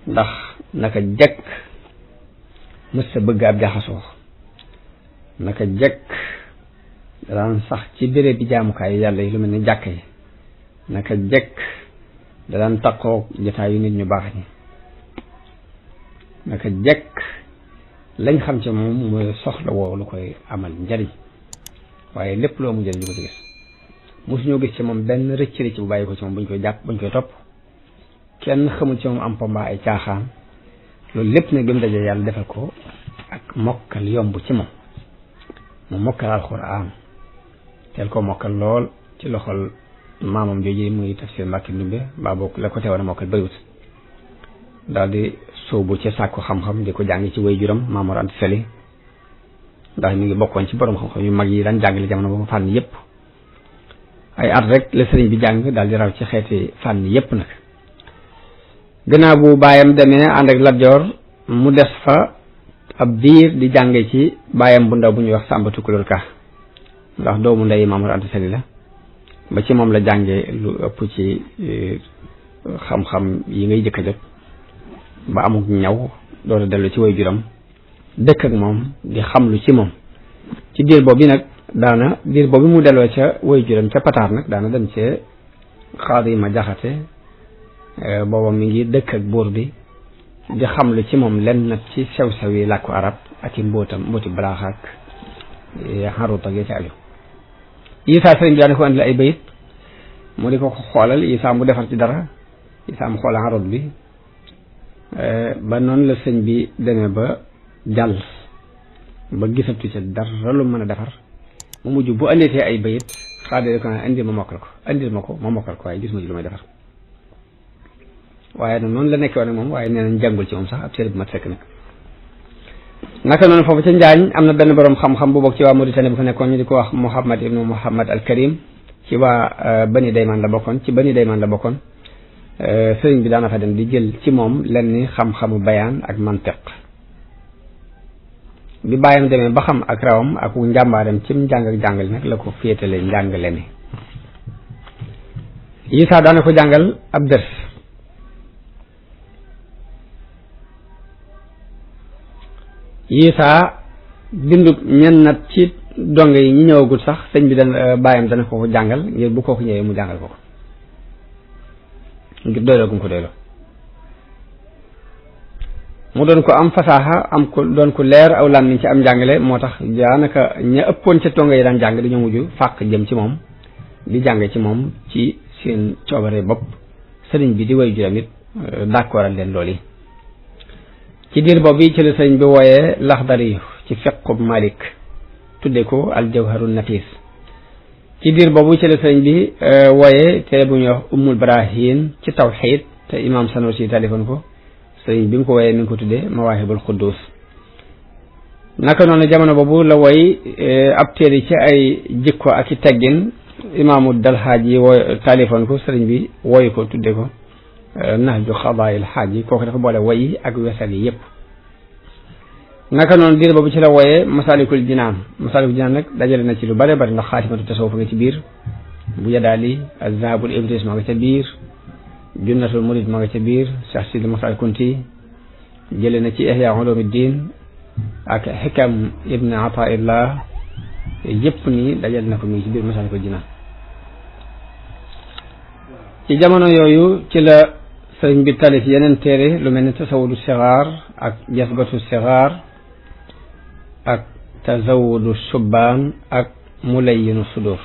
ndax naka jekk mës sa bëgg ab jaxasoo naka jekk daan sax ci béréb bi jaamukaay yàlla yi lu mel ni jàkk yi naka jekk da daan taqoo jotaay yu nit ñu baax ñi naka jekk lañ xam ci moom mooy soxla woo lu koy amal njariñ waaye lépp loo mu njëriñ di ko ci gis mosuñoo gis ci moom benn rëcc rëcc bu bàyyi ko ci moom buñ koy jàpp buñ koy topp kenn xamul ci moom am pomba ay caaxaan loolu lépp nag bi mu dajee yàlla defal ko ak mokkal yomb ci moom mu mokkal alxuraan teel ko mokkal lool ci loxol maamam jooju muy tafsir Mbàkke Ndumbe mbaa boog la ko teewoon a mokkal bëriwut daal di sóobu ci sàkku xam-xam di ko jàngi ci way juram Maam Mor Anta Sali ndax mi ngi bokkoon ci borom xam-xam yu mag yi daan jàngale jamono ba mu fànn yépp ay at rek la sëriñ bi jàng daal di raw ci xeeti fànn yépp nag gannaaw bu baayam demee ànd ak Lat Joor mu des fa ab diir di jànge ci baayam bu ndaw bu ñuy wax Sàmba Tukulóor Ka ndax doomu ndey Maam Mor Anta Sali la ba ci moom la jànge lu ëpp ci xam-xam yi ngay jëkk a jot ba amuk ñaw door a dellu ci way juram dëkk ak moom di xam lu ci moom ci diir boobu nag diir boobu mu delloo ca way juram ca Pataar nag daana dem ci Xaadi Ma Jaxate booba mi ngi dëkk ak buur bi di xam lu ci moom lenn nag ci sew-sew yi làkku arab ak i mbooti balaax ak xarut ak ya ci aju Isaa sëriñ bi daana ko andil ay bayit mu di ko xoolal Isaa mu defar ci dara Isaa mu xoolal xarut bi ba noonu la sëñ bi demee ba jàll ba gisatu ca dara lu mën a defar mu mujj bu anditee ay bayit xaadee ko andil ma mokkal ko andil ma ko ma mokkal ko waaye gis ma ci lu may defar waaye nag noonu la nekkee woon moom waaye nee nañ jàngul ci moom sax ab téere bu mat fekk nag naka noonu foofu ca Njaañ am na benn borom xam-xam bu bokk ci waa Mauritanie bu fa nekkoon ñu di ko wax Muhammad ibnu Muhammad al Karim ci waa Bani Daymaan la bokkoon sëriñ bi daana fa dem di jël ci moom lenn xam-xamu bayaan ak mantiq bi bàyyam demee ba xam ak rawam ak njàmbaaram ci njàng ak jàngale nag la ko féetale njàngale mi Isaa daana ko jàngal ab dërs Isaa bindu ñennat ci donge yi ñi ñëwagul sax sëñ bi bàyyam dana ko jàngal ngir bu kooku ñëwee mu jàngal ko ngir doyloo gum ko doyloo mu doon ko am fasaaxa doon ko leer aw làmmiñ ci am njàngale moo tax daanaka ña ëppoon ca tonga yi daan jàng dañoo mujj fàq jëm ci moom di jàng ci moom ci seen coobare bopp sëriñ bi di way juram it d'accordal leen loolu yi ci diir boobu ci la sëriñ bi wooyee Laxdari ci fiqub Malik tudde ko al jawharun nafis ci diir boobu ci la sëriñ bi wooyee téere bu ñuy wax Ummul Barahin ci tawxiid te imam Sanusi talifoon ko sëriñ bi mu ko wooyee mi ngi ko tuddee Mawaahibul Quddus naka noonu jamono boobu la woy ab téere ci ay jikko ak i teggin imaamu Dalxaaj yi talifoon ko sëriñ bi wooyu ko tudde ko Nahju Xadaayil Xaaj yi kooku dafa boole woy ak wesal yi yépp naka noonu diir boobu ci la wooyee Masaalikul Jinaan nag dajale na ci lu bare bari ndax xaatimatu tasawuf nga ci biir bu Yadaali Azhabul Ibris ma nga ca biir Junnatul Murid ma nga ca biir Cheikh Sidi Muxtaar Kunti jële na ci Ihya Ulumuddin ak Xikam Ibn Ataillah yëpp nii dajale na ko mi ngi ci biir Masaalikul Jinaan ci jamono yooyu ci la sëriñ bi taalif yeneen téere lu mel ni tasawudu sigaar ak jasbatu sigaar ak tazawudu subbaan ak mulayyinu sudur